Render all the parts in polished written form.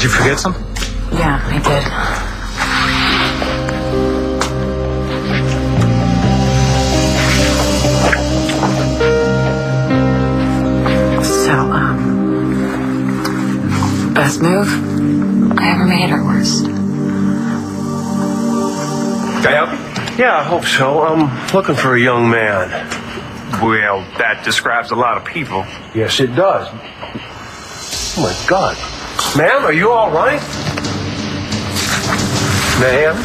Did you forget something? Yeah, I did. So, best move I ever made or worst? Can I help you? Yeah, I hope so. I'm looking for a young man. Well, that describes a lot of people. Yes, it does. Oh, my God. Ma'am, are you all right? Ma'am?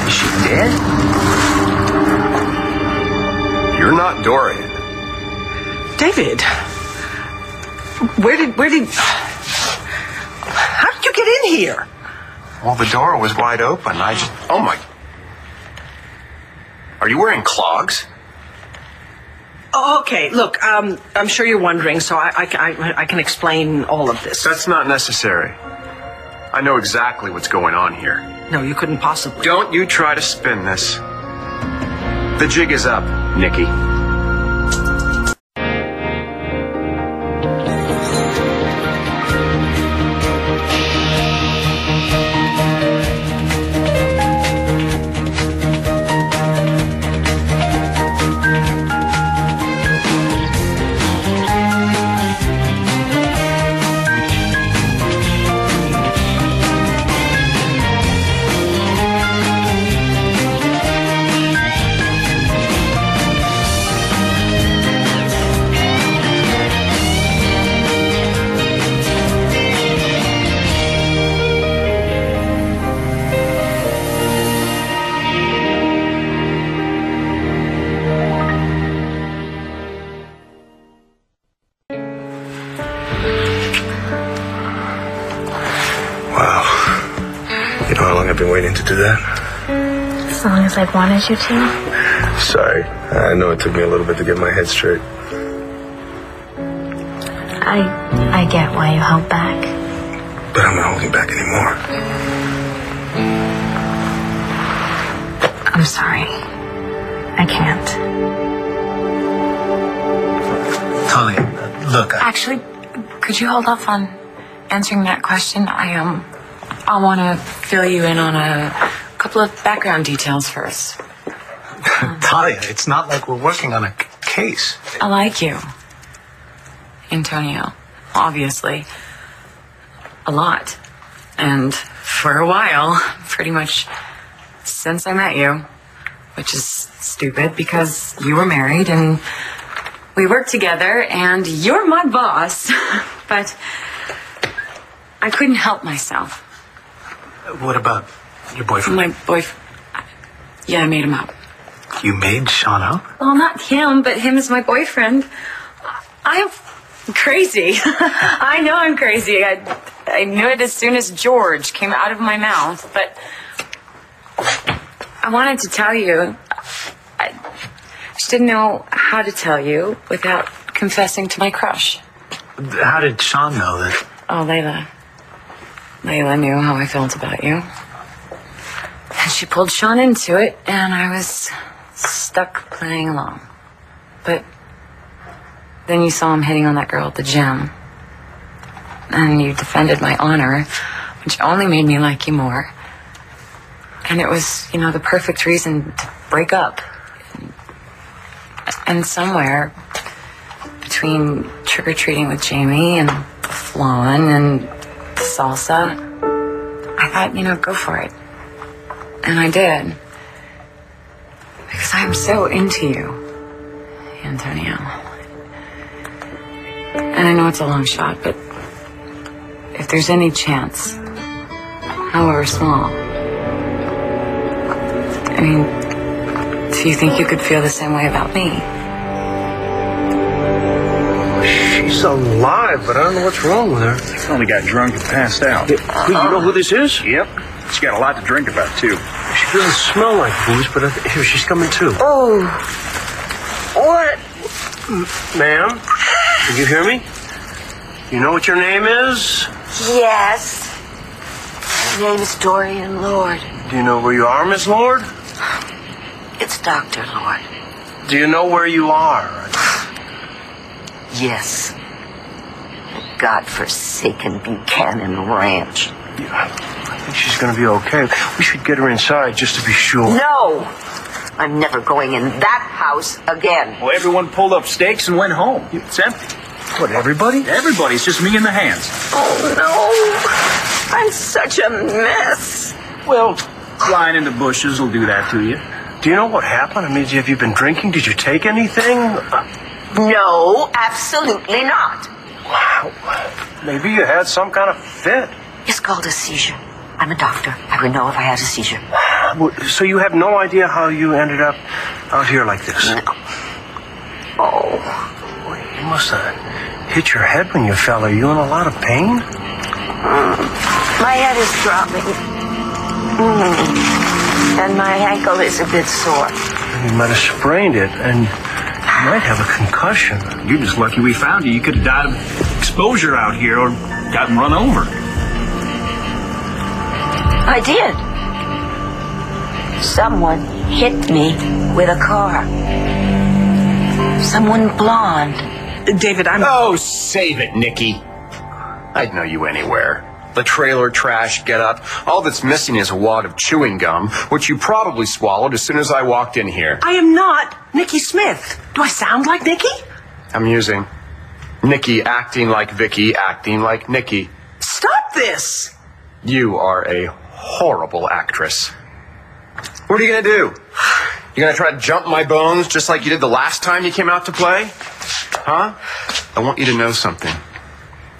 Is she dead? You're not Dorian. David, how did you get in here? Well, the door was wide open. Oh, my. Are you wearing clogs? Oh, okay, look, I'm sure you're wondering, so I can explain all of this. That's not necessary. I know exactly what's going on here. No, you couldn't possibly. Don't you try to spin this. The jig is up, Nikki. You know how long I've been waiting to do that? As long as I've wanted you to. Sorry. I know it took me a little bit to get my head straight. I get why you held back. But I'm not holding back anymore. I'm sorry. I can't. Talia, look, Actually, could you hold off on answering that question? I want to fill you in on a couple of background details first. Talia, it's not like we're working on a case. I like you, Antonio, obviously. A lot. And for a while, pretty much since I met you, which is stupid because you were married and we worked together and you're my boss. But I couldn't help myself. What about your boyfriend? My boyfriend. Yeah, I made him up. You made Sean up? Well, not him, but him as my boyfriend. I'm crazy. I know I'm crazy. I knew it as soon as George came out of my mouth, but I wanted to tell you. I just didn't know how to tell you without confessing to my crush. How did Sean know that? Oh, Layla. Layla knew how I felt about you. And she pulled Sean into it, and I was stuck playing along. But then you saw him hitting on that girl at the gym. And you defended my honor, which only made me like you more. And it was, the perfect reason to break up. And somewhere between trick-or-treating with Jamie and the flan and salsa, I thought, go for it. And I did. Because I'm so into you, Antonio. And I know it's a long shot, but if there's any chance, however small, do you think you could feel the same way about me? She's alive, but I don't know what's wrong with her. She only got drunk and passed out. You know who this is? Yep. She's got a lot to drink about, too. She doesn't smell like booze, but here, she's coming too. Oh, what? Ma'am, did you hear me? You know what your name is? Yes. My name is Dorian Lord. Do you know where you are, Miss Lord? It's Dr. Lord. Do you know where you are? Yes. godforsaken Buchanan Ranch. Yeah, I think she's going to be okay. We should get her inside just to be sure. No! I'm never going in that house again. Well, everyone pulled up stakes and went home. It's empty. What, everybody? Everybody. It's just me and the hands. Oh, no. I'm such a mess. Well, lying in the bushes will do that to you. Do you know what happened? I mean, have you been drinking? Did you take anything? No, absolutely not. Wow. Maybe you had some kind of fit. It's called a seizure. I'm a doctor. I would know if I had a seizure. So you have no idea how you ended up out here like this? No. Oh. Boy, you must have hit your head when you fell. Are you in a lot of pain? My head is dropping. And my ankle is a bit sore. You might have sprained it, and you might have a concussion. You're just lucky we found you. You could have died of exposure out here or gotten run over. I did. Someone hit me with a car. Someone blonde. David, I'm... Oh, save it, Nikki. I'd know you anywhere. The trailer trash get up. All that's missing is a wad of chewing gum, which you probably swallowed as soon as I walked in here. I am not Nikki Smith. Do I sound like Nikki? Amusing. Nikki acting like Vicky, acting like Nikki. Stop this! You are a horrible actress. What are you gonna do? You gonna try to jump my bones just like you did the last time you came out to play? Huh? I want you to know something.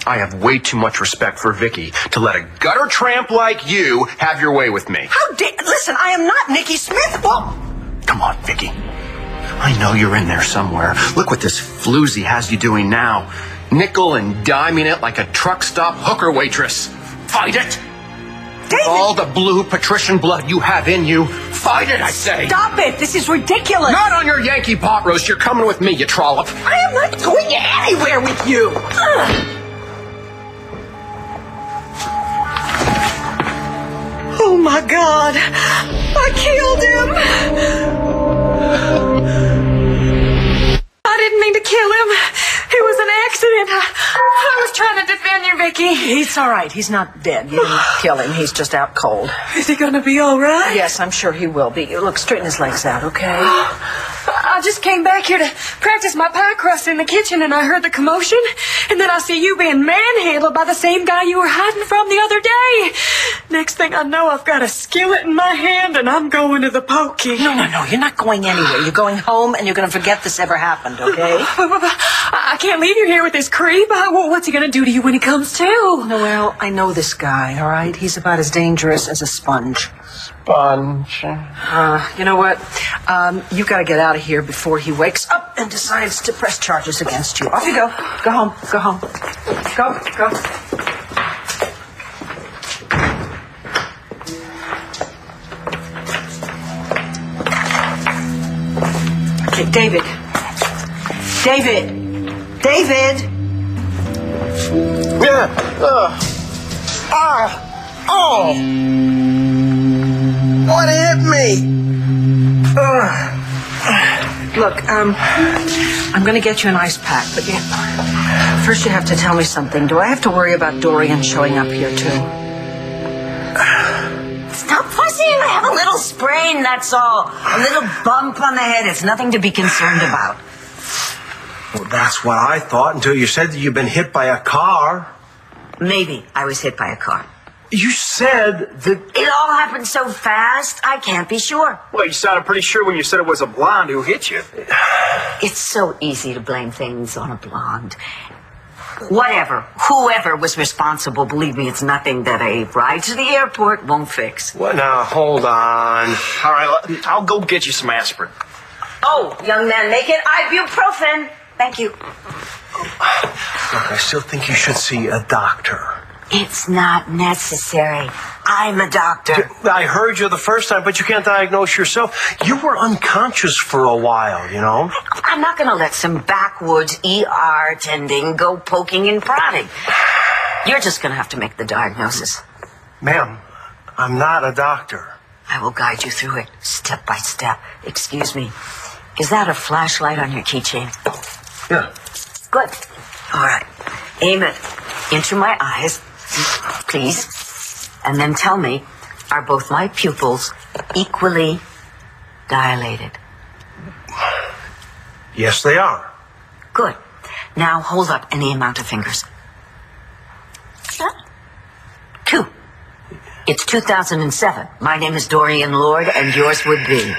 I have way too much respect for Vicky to let a gutter tramp like you have your way with me. How dare... Listen, I am not Nikki Smith. Well... Come on, Vicky. I know you're in there somewhere. Look what this floozy has you doing now. Nickel and diming it like a truck stop hooker waitress. Fight it! David! All the blue patrician blood you have in you. Fight it, I say! Stop it! This is ridiculous! Not on your Yankee pot roast. You're coming with me, you trollop. I am not going anywhere with you! Oh my God! I killed him! I didn't mean to kill him. It was an accident. I was trying to defend you, Vicky. He's all right. He's not dead. You didn't kill him. He's just out cold. Is he gonna be all right? Yes, I'm sure he will be. Look, straighten his legs out, okay? I just came back here to practice my pie crust in the kitchen, and I heard the commotion, and then I see you being manhandled by the same guy you were hiding from the other day. Next thing I know, I've got a skillet in my hand, and I'm going to the pokey. No, you're not going anywhere. You're going home, and you're going to forget this ever happened, okay? I can't leave you here with this creep. What's he going to do to you when he comes to? Noelle, I know this guy, all right? He's about as dangerous as a sponge. Sponge. You know what? You've got to get out of here before he wakes up and decides to press charges against you. Off you go. Go home. Go home. Go. Okay, David. Yeah. Oh! What hit me? Look, I'm going to get you an ice pack, but first you have to tell me something. Do I have to worry about Dorian showing up here, too? Stop fussing. I have a little sprain, that's all. A little bump on the head. It's nothing to be concerned about. Well, that's what I thought until you said that you've been hit by a car. Maybe I was hit by a car. You said that... It all happened so fast, I can't be sure. Well, you sounded pretty sure when you said it was a blonde who hit you. It's so easy to blame things on a blonde. Whatever, whoever was responsible, believe me, it's nothing that a ride to the airport won't fix. What? Now, hold on. All right, I'll go get you some aspirin. Oh, young man, make it ibuprofen. Thank you. Look, I still think you should see a doctor. It's not necessary. I'm a doctor. I heard you the first time, but you can't diagnose yourself. You were unconscious for a while, you know? I'm not going to let some backwoods ER attending go poking and prodding. You're just going to have to make the diagnosis. Ma'am, I'm not a doctor. I will guide you through it, step by step. Excuse me. Is that a flashlight on your keychain? Yeah. Good. All right. Aim it. into my eyes, please, and then tell me, are both my pupils equally dilated? Yes, they are. Good. Now hold up any amount of fingers. 2. It's 2007. My name is Dorian Lord, and yours would be?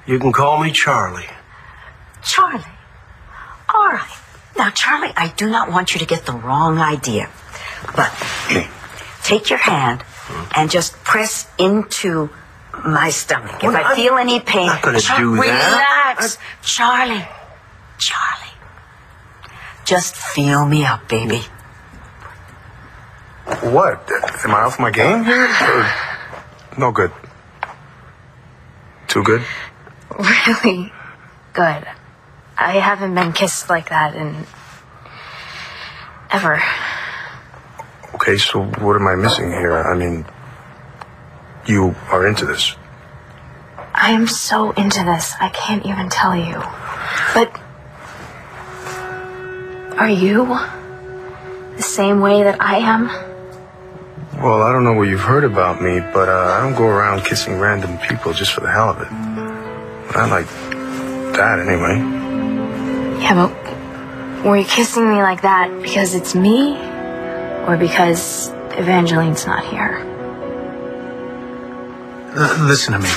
You can call me Charlie. Charlie. All right. Now, Charlie, I do not want you to get the wrong idea. But take your hand and just press into my stomach. If I feel any pain, I'm not going to do that. Relax. Charlie. Just feel me up, baby. What? Am I off my game here? Or no good? Too good? Really good. I haven't been kissed like that in ever. Okay, so what am I missing here? I mean, you are into this. I am so into this, I can't even tell you. But are you the same way that I am? Well, I don't know what you've heard about me, but I don't go around kissing random people just for the hell of it. Not like that, anyway. Yeah, but were you kissing me like that because it's me? Or because Evangeline's not here? Listen to me.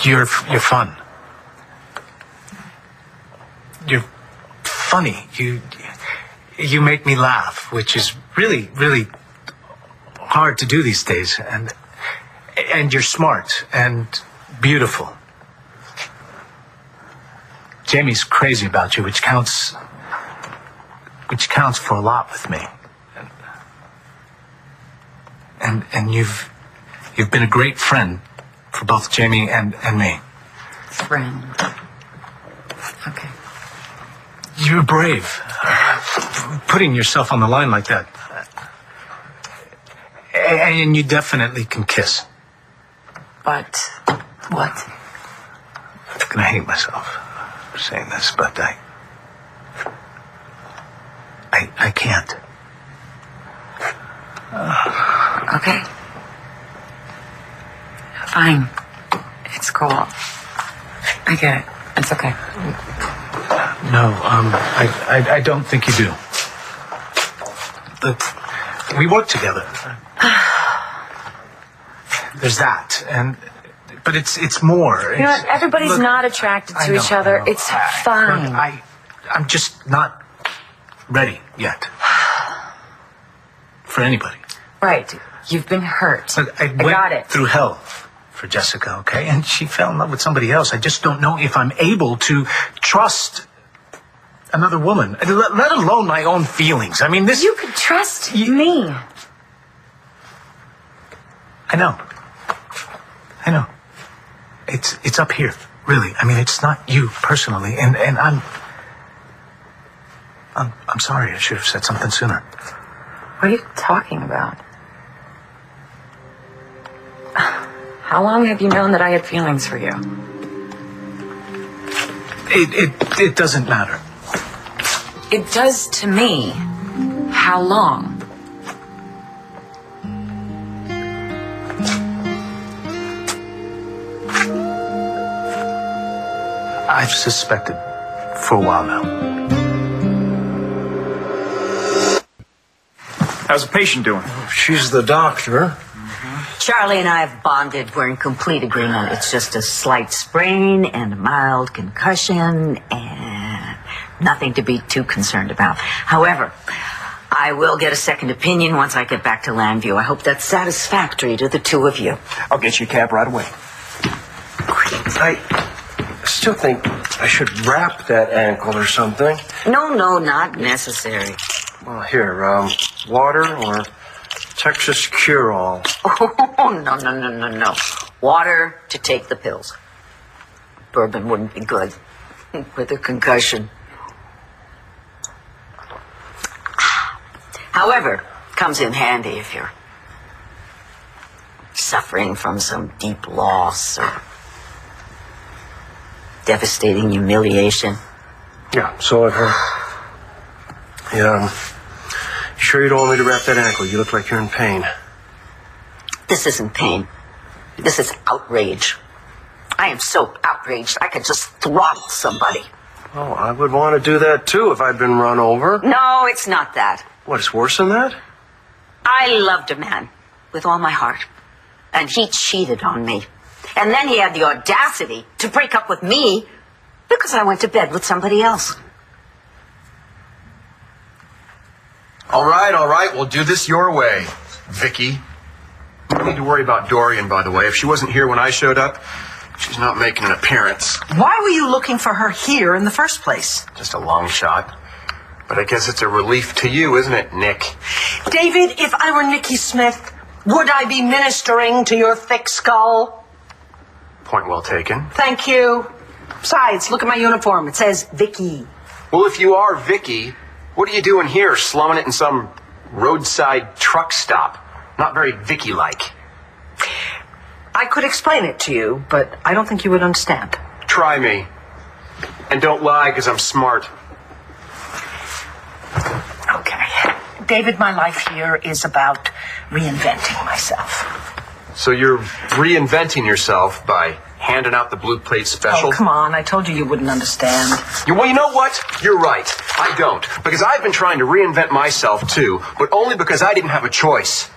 You're fun. You're funny. You make me laugh, which is really, really hard to do these days. And you're smart and beautiful. Jamie's crazy about you, which counts for a lot with me. And you've been a great friend for both Jamie and me. Friend. Okay. You're brave. Putting yourself on the line like that. And you definitely can kiss. But what? I'm gonna hate myself for saying this, but I can't. Okay. Fine. It's cool. I get it. It's okay. No, I don't think you do. But we work together. There's that, but it's more. You know what? Everybody's not attracted to each other. It's fine. Look, I'm just not ready yet. For anybody. Right. You've been hurt. Look, I got went it. through hell for Jessica, okay? And she fell in love with somebody else. I just don't know if I'm able to trust another woman, let alone my own feelings. I mean, this... You could trust me. I know. It's up here, really. I mean, it's not you personally, and I'm sorry. I should have said something sooner. What are you talking about? How long have you known that I had feelings for you? It doesn't matter. It does to me. How long? I've suspected for a while now. How's the patient doing? She's the doctor. Charlie and I have bonded. We're in complete agreement. It's just a slight sprain and a mild concussion and nothing to be too concerned about. However, I will get a second opinion once I get back to Landview. I hope that's satisfactory to the two of you. I'll get you a cab right away. I still think I should wrap that ankle or something. No, not necessary. Well, here, water or Texas Cure-All. Oh, no. Water to take the pills. Bourbon wouldn't be good with a concussion. However, comes in handy if you're suffering from some deep loss or devastating humiliation. Yeah, so I've heard. Yeah, you sure you don't want me to wrap that ankle? You look like you're in pain. This isn't pain. This is outrage. I am so outraged I could just throttle somebody. Oh, I would want to do that too if I'd been run over. No, it's not that. What, it's worse than that? I loved a man with all my heart, and he cheated on me. And then he had the audacity to break up with me because I went to bed with somebody else. All right, we'll do this your way, Vicky. No need to worry about Dorian, by the way. If she wasn't here when I showed up, she's not making an appearance. Why were you looking for her here in the first place? Just a long shot. But I guess it's a relief to you, isn't it, Nick? David, if I were Nikki Smith, would I be ministering to your thick skull? Point well taken. Thank you. Besides, look at my uniform. It says Vicky. Well, if you are Vicky, what are you doing here, slumming it in some roadside truck stop? Not very Vicky-like. I could explain it to you, but I don't think you would understand. Try me. And don't lie, because I'm smart. Okay. David, my life here is about reinventing myself. So you're reinventing yourself by handing out the blue plate special? Oh, come on. I told you you wouldn't understand. Well, you know what? You're right. I don't. Because I've been trying to reinvent myself, too, but only because I didn't have a choice.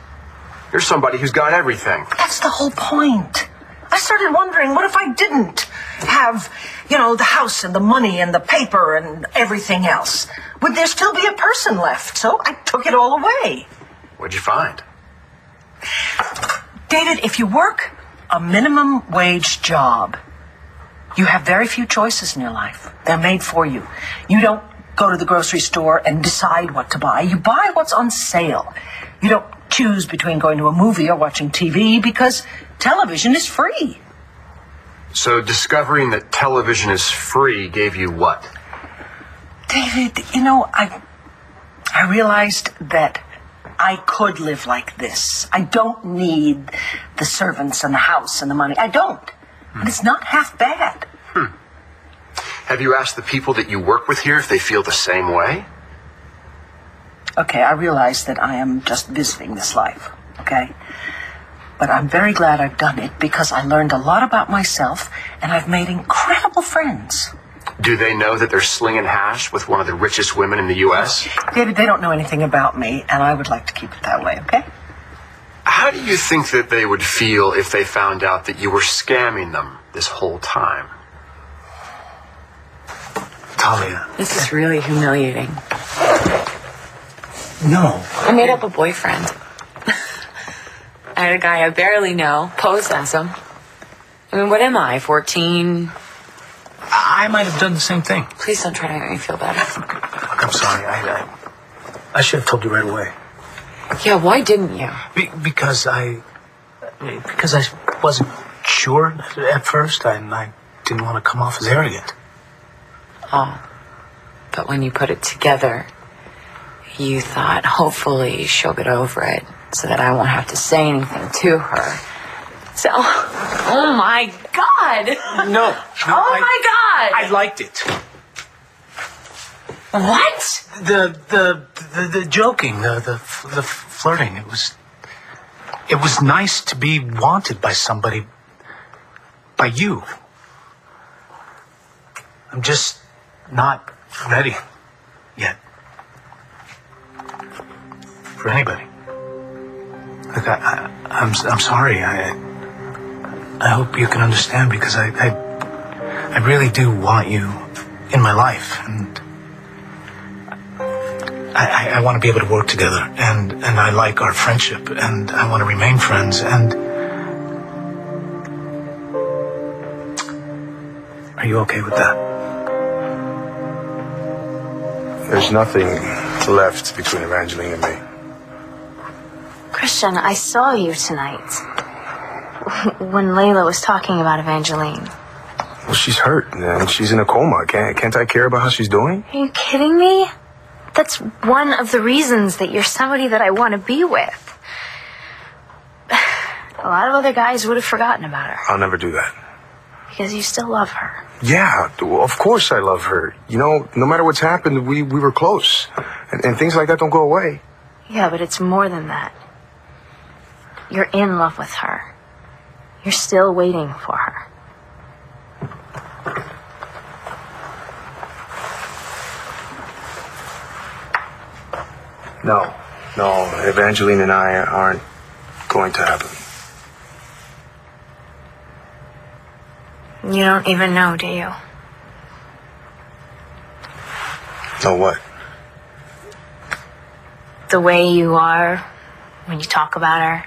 You're somebody who's got everything. That's the whole point. I started wondering, what if I didn't have, the house and the money and the paper and everything else? Would there still be a person left? So I took it all away. What'd you find? David, if you work a minimum wage job, you have very few choices in your life. They're made for you. You don't go to the grocery store and decide what to buy. You buy what's on sale. You don't choose between going to a movie or watching TV because television is free. So discovering that television is free gave you what? David, I realized that I could live like this. I don't need the servants and the house and the money. I don't. And it's not half bad. Have you asked the people that you work with here if they feel the same way? Okay, I realize that I am just visiting this life, okay? But I'm very glad I've done it because I learned a lot about myself and I've made incredible friends. Do they know that they're slinging hash with one of the richest women in the U.S.? David, they don't know anything about me, and I would like to keep it that way, okay? How do you think that they would feel if they found out that you were scamming them this whole time? Talia. This is really humiliating. No. I made up a boyfriend. I had a guy I barely know, posed as him. I mean, what am I, 14? I might have done the same thing. Please don't try to make me feel better. Look, I'm sorry. I should have told you right away. Yeah, why didn't you? Because I wasn't sure at first, and I didn't want to come off as arrogant. Oh. But when you put it together, you thought, hopefully she'll get over it so that I won't have to say anything to her. So, oh my God! No. My God! I liked it. What? The joking, the flirting. It was nice to be wanted by somebody, by you. I'm just not ready yet for anybody. Look, I'm sorry. I hope you can understand because I really do want you in my life, and I want to be able to work together, and I like our friendship, and I want to remain friends, and are you okay with that? There's nothing left between Evangeline and me. Christian, I saw you tonight when Layla was talking about Evangeline. Well, she's hurt, and she's in a coma. Can't I care about how she's doing? Are you kidding me? That's one of the reasons that you're somebody that I want to be with. A lot of other guys would have forgotten about her. I'll never do that. because you still love her. Yeah, of course I love her. You know, no matter what's happened, we were close. And things like that don't go away. Yeah, but it's more than that. You're in love with her. You're still waiting for her. No, Evangeline and I aren't going to happen. You don't even know, do you? Know what? The way you are when you talk about her.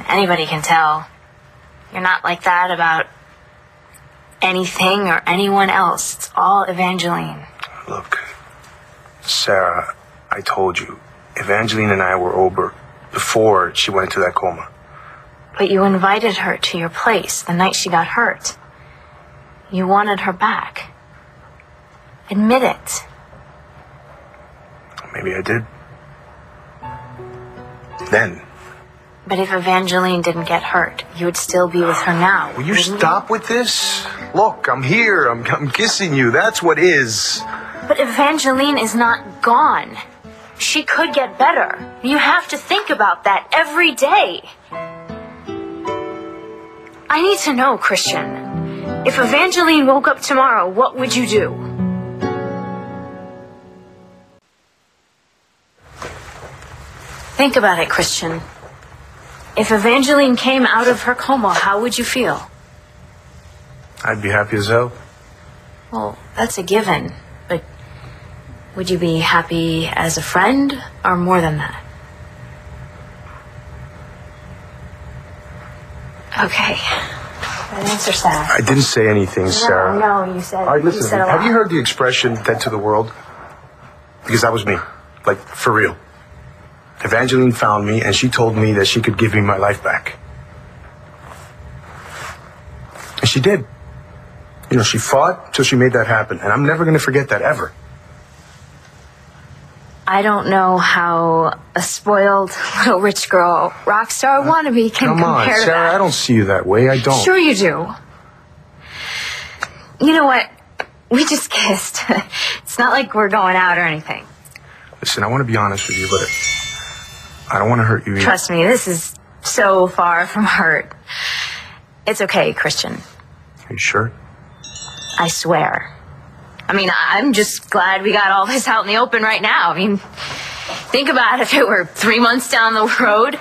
Anybody can tell. You're not like that about anything or anyone else. It's all Evangeline. Look, Sarah, I told you, Evangeline and I were over before she went into that coma. But you invited her to your place the night she got hurt. You wanted her back. Admit it. Maybe I did. Then. But if Evangeline didn't get hurt, you would still be with her now. Will you stop with this? Look, I'm here. I'm kissing you. That's what is. But Evangeline is not gone. She could get better. You have to think about that every day. I need to know, Christian. If Evangeline woke up tomorrow, what would you do? Think about it, Christian. If Evangeline came out of her coma, how would you feel? I'd be happy as hell. Well, that's a given. But would you be happy as a friend or more than that? Okay. That answer's sad. I didn't say anything, Sarah. No, you said. All right, listen. You said a Have lot. you heard the expression "dead to the world"? Because that was me, like for real. Evangeline found me, and she told me that she could give me my life back. And she did. You know, she fought till she made that happen, and I'm never going to forget that, ever. I don't know how a spoiled little rich girl rock star wannabe can Come on, compare to Sarah, that. I don't see you that way. I don't. Sure you do. You know what? We just kissed. It's not like we're going out or anything. Listen, I want to be honest with you, but I don't want to hurt you either. Trust me, this is so far from hurt. It's okay, Christian. Are you sure? I swear. I mean, I'm just glad we got all this out in the open right now. I mean, think about if it were 3 months down the road,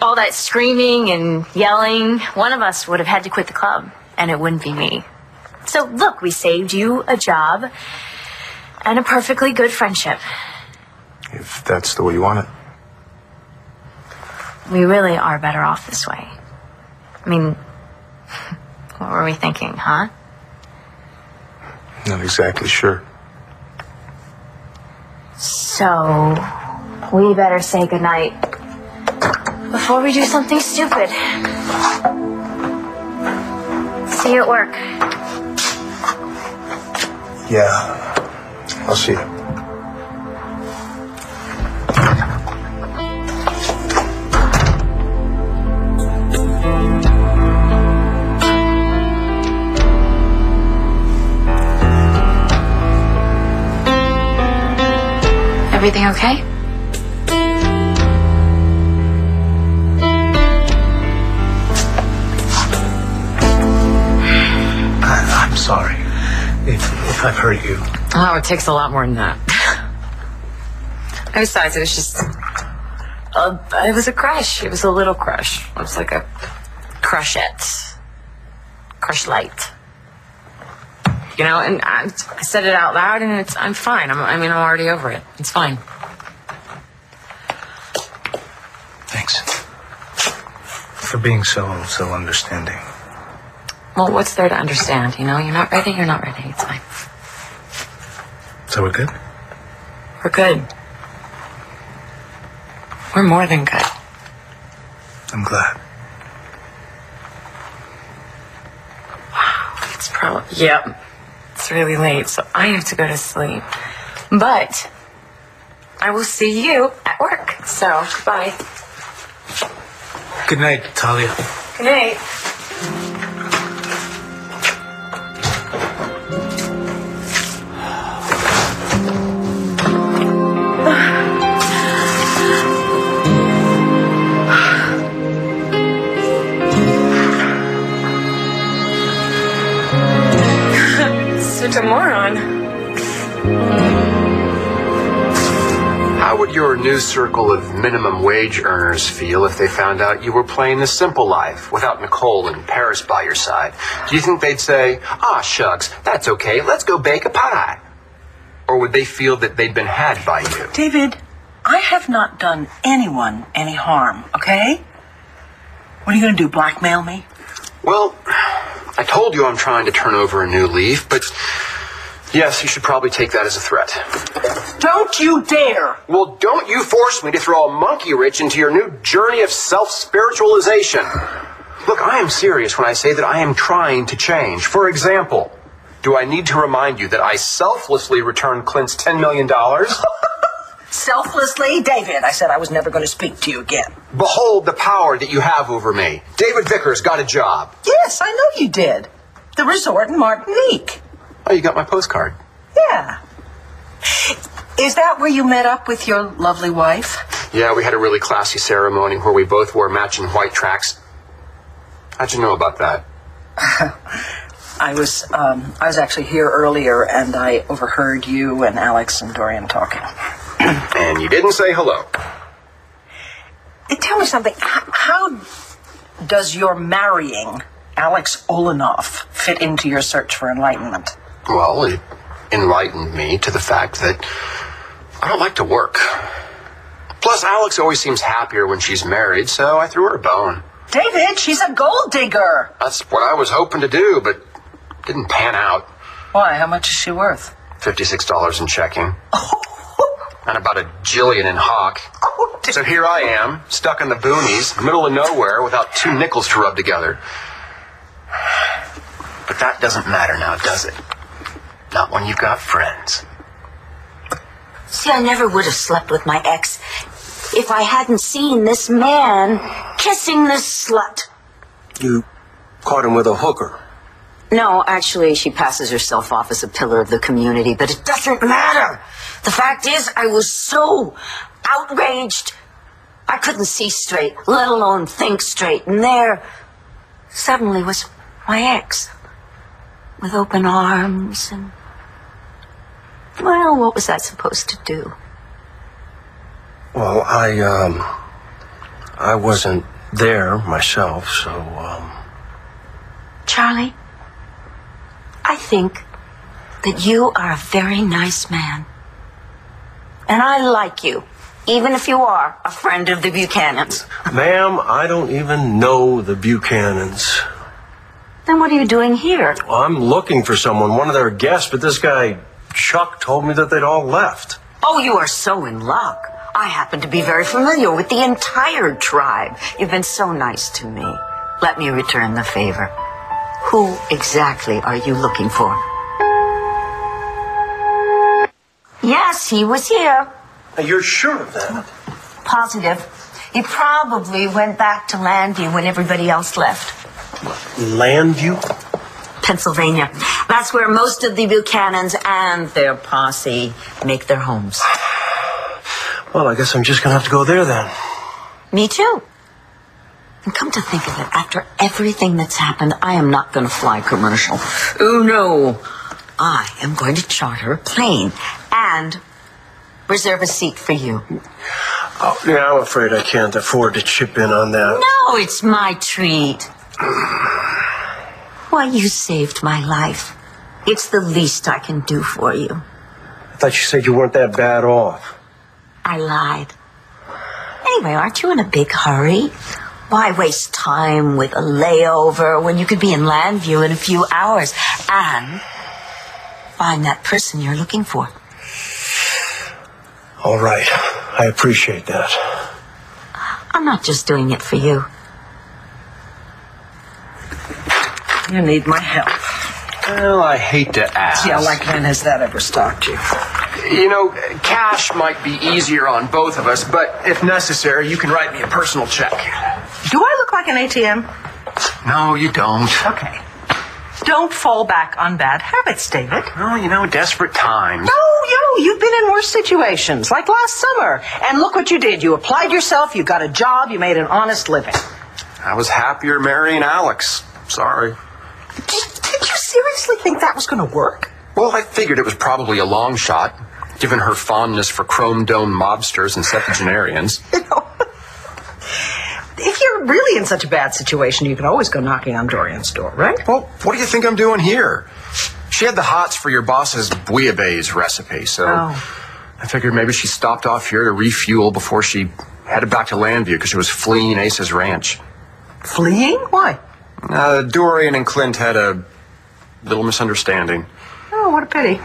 all that screaming and yelling, one of us would have had to quit the club, and it wouldn't be me. So, look, we saved you a job and a perfectly good friendship. If that's the way you want it. We really are better off this way. I mean, what were we thinking, huh? Not exactly sure. So, we better say goodnight before we do something stupid. See you at work. Yeah, I'll see you. Everything okay? I'm sorry if I've hurt you. Oh, it takes a lot more than that. Besides, it was just... it was a crush. It was a little crush. It was like a crushette. Crush light. You know, and I said it out loud, and I'm fine. I'm already over it. It's fine. Thanks for being so understanding. Well, what's there to understand? You know, you're not ready. It's fine. So we're good? We're good. We're more than good. I'm glad. Wow, it's probably... Yep. It's really late, so I have to go to sleep. But I will see you at work. So, goodbye. Good night, Talia. Good night. such a moron. How would your new circle of minimum wage earners feel if they found out you were playing the simple life without Nicole and Paris by your side? Do you think they'd say, "Ah, shucks, that's okay, let's go bake a pie"? Or would they feel that they'd been had by you? David, I have not done anyone any harm, okay? What are you going to do, blackmail me? Well, I told you I'm trying to turn over a new leaf, but yes, you should probably take that as a threat. Don't you dare! Well, don't you force me to throw a monkey wrench into your new journey of self-spiritualization. Look, I am serious when I say that I am trying to change. For example, do I need to remind you that I selflessly returned Clint's $10 million? Selflessly? David, I said I was never going to speak to you again. Behold the power that you have over me. David Vickers got a job. Yes, I know you did. The resort in Martinique. Oh, you got my postcard. Yeah. Is that where you met up with your lovely wife? Yeah, we had a really classy ceremony where we both wore matching white tracks. How'd you know about that? I was actually here earlier, and I overheard you and Alex and Dorian talking. And you didn't say hello. Tell me something. How does your marrying Alex Olenoff fit into your search for enlightenment? Well, it enlightened me to the fact that I don't like to work. Plus, Alex always seems happier when she's married, so I threw her a bone. David, she's a gold digger. That's what I was hoping to do, but didn't pan out. Why? How much is she worth? $56 in checking. And about a jillion in hock. So here I am, stuck in the boonies, middle of nowhere, without 2 nickels to rub together. But that doesn't matter now, does it? Not when you've got friends. See, I never would have slept with my ex if I hadn't seen this man kissing this slut. You caught him with a hooker. No, actually, she passes herself off as a pillar of the community, but it doesn't matter. The fact is, I was so outraged, I couldn't see straight, let alone think straight. And there suddenly was my ex, with open arms and... Well, what was I supposed to do? Well, I wasn't there myself, so, Charlie, I think that you are a very nice man. And I like you, even if you are a friend of the Buchanans. Ma'am, I don't even know the Buchanans. Then what are you doing here? Well, I'm looking for someone, one of their guests, but this guy, Chuck, told me that they'd all left. Oh, you are so in luck. I happen to be very familiar with the entire tribe. You've been so nice to me. Let me return the favor. Who exactly are you looking for? Yes, he was here. Now, you're sure of that? Positive. He probably went back to Landview when everybody else left. Landview? Pennsylvania. That's where most of the Buchanans and their posse make their homes. Well, I guess I'm just going to have to go there then. Me too. And come to think of it, after everything that's happened, I am not going to fly commercial. Oh, no. I am going to charter a plane and reserve a seat for you. Oh, yeah, I'm afraid I can't afford to chip in on that. No, it's my treat. Why, you saved my life. It's the least I can do for you. I thought you said you weren't that bad off. I lied. Anyway, aren't you in a big hurry? Why waste time with a layover when you could be in Landview in a few hours and find that person you're looking for? All right. I appreciate that. I'm not just doing it for you. You need my help. Well, I hate to ask. Yeah, like when has that ever stopped you? You know, cash might be easier on both of us, but if necessary, you can write me a personal check. Do I look like an ATM? No, you don't. Okay. Don't fall back on bad habits, David. Well, you know, desperate times. No, you've been in worse situations, like last summer. And look what you did. You applied yourself, you got a job, you made an honest living. I was happier marrying Alex. Sorry. Did you seriously think that was going to work? Well, I figured it was probably a long shot, given her fondness for chrome dome mobsters and septuagenarians. If you're really in such a bad situation, you can always go knocking on Dorian's door, right? Well, what do you think I'm doing here? She had the hots for your boss's bouillabaisse recipe, so I figured maybe she stopped off here to refuel before she headed back to Landview because she was fleeing Ace's ranch. Fleeing? Why? Dorian and Clint had a little misunderstanding. Oh, what a pity.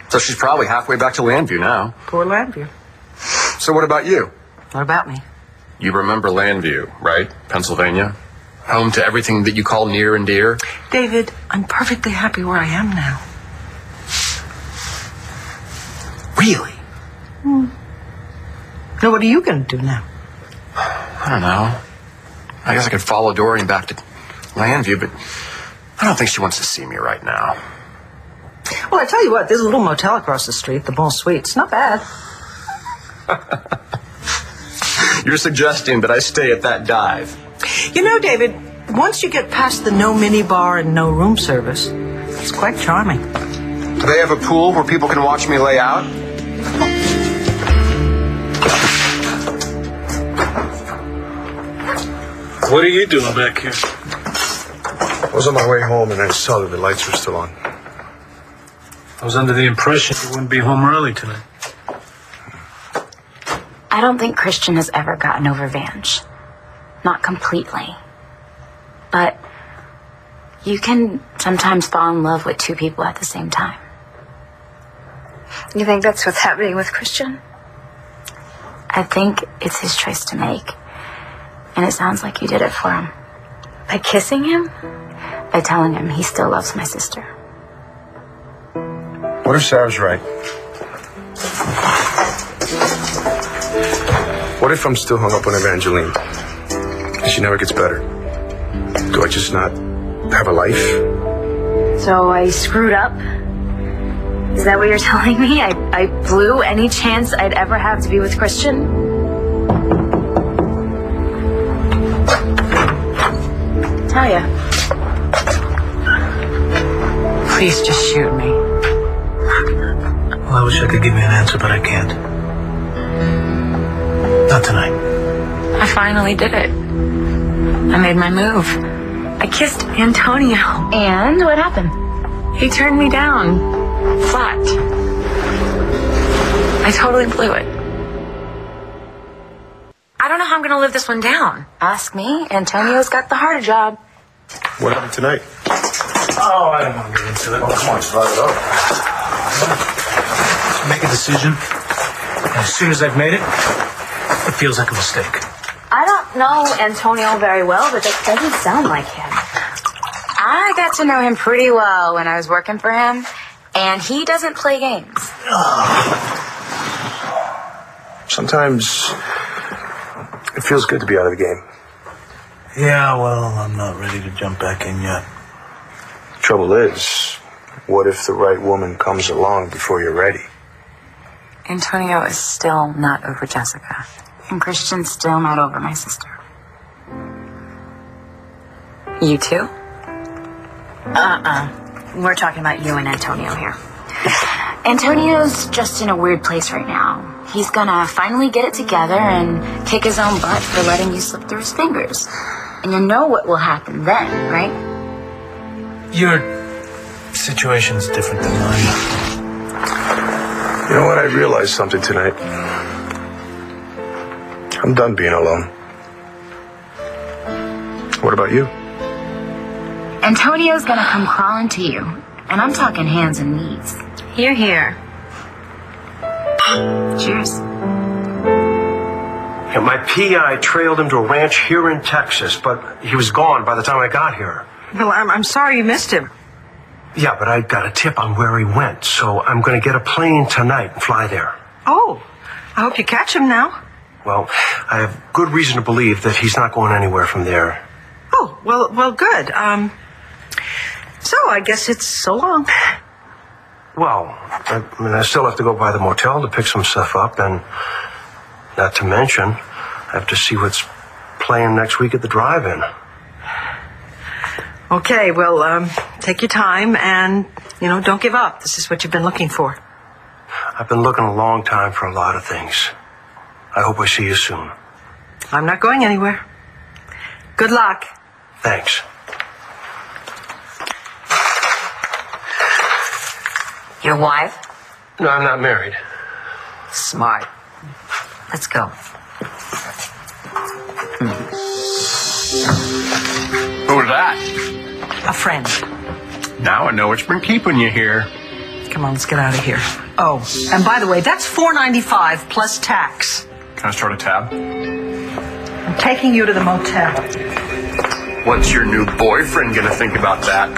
So she's probably halfway back to Landview now. Poor Landview. So what about you? What about me? You remember Landview, right? Pennsylvania? Home to everything that you call near and dear? David, I'm perfectly happy where I am now. Really? Now, what are you going to do now? I don't know. I guess I could follow Dorian back to Landview, but I don't think she wants to see me right now. Well, I tell you what, there's a little motel across the street, the Bon Suite's not bad. You're suggesting that I stay at that dive? You know, David, once you get past the no minibar and no room service, it's quite charming. Do they have a pool where people can watch me lay out? What are you doing back here? I was on my way home and I saw that the lights were still on. I was under the impression you wouldn't be home early tonight. I don't think Christian has ever gotten over Vange. Not completely. But you can sometimes fall in love with two people at the same time. You think that's what's happening with Christian? I think it's his choice to make. And it sounds like you did it for him. By kissing him? By telling him he still loves my sister. What if Sarah's right? What if I'm still hung up on Evangeline? And she never gets better? Do I just not have a life? So I screwed up? Is that what you're telling me? I blew any chance I'd ever have to be with Christian? Talia. Please just shoot me. Well, I wish I could give you an answer, but I can't. Not tonight. I finally did it. I made my move. I kissed Antonio. And what happened? He turned me down. Flat. I totally blew it. I don't know how I'm going to live this one down. Ask me. Antonio's got the harder job. What happened tonight? Oh, I don't want to get into it. Oh, come on, start it up. Make a decision. And as soon as I've made it, it feels like a mistake. I don't know Antonio very well, but that doesn't sound like him. I got to know him pretty well when I was working for him, and he doesn't play games. Sometimes it feels good to be out of the game. Yeah, well, I'm not ready to jump back in yet. Trouble is, what if the right woman comes along before you're ready? Antonio is still not over Jessica, and Christian's still not over my sister. You too? We're talking about you and Antonio here. Antonio's just in a weird place right now. He's gonna finally get it together and kick his own butt for letting you slip through his fingers. And you know what will happen then, right? Your situation's different than mine. You know what? I realized something tonight. I'm done being alone. What about you? Antonio's gonna come crawling to you. And I'm talking hands and knees. Here, here. Cheers. Yeah, my PI trailed him to a ranch here in Texas, but he was gone by the time I got here. Well, I'm sorry you missed him. Yeah, but I got a tip on where he went, so I'm going to get a plane tonight and fly there. Oh, I hope you catch him now. Well, I have good reason to believe that he's not going anywhere from there. Oh, well, good. So I guess it's so long. Well, I still have to go by the motel to pick some stuff up, and not to mention, I have to see what's playing next week at the drive-in. Okay, well, take your time and, don't give up. This is what you've been looking for. I've been looking a long time for a lot of things. I hope I see you soon. I'm not going anywhere. Good luck. Thanks. Your wife? No, I'm not married. Smart. Let's go. Who was that? A friend. Now I know what's been keeping you here. Come on, let's get out of here. Oh, and by the way, that's $4.95 plus tax. Can I start a tab? I'm taking you to the motel. What's your new boyfriend gonna think about that?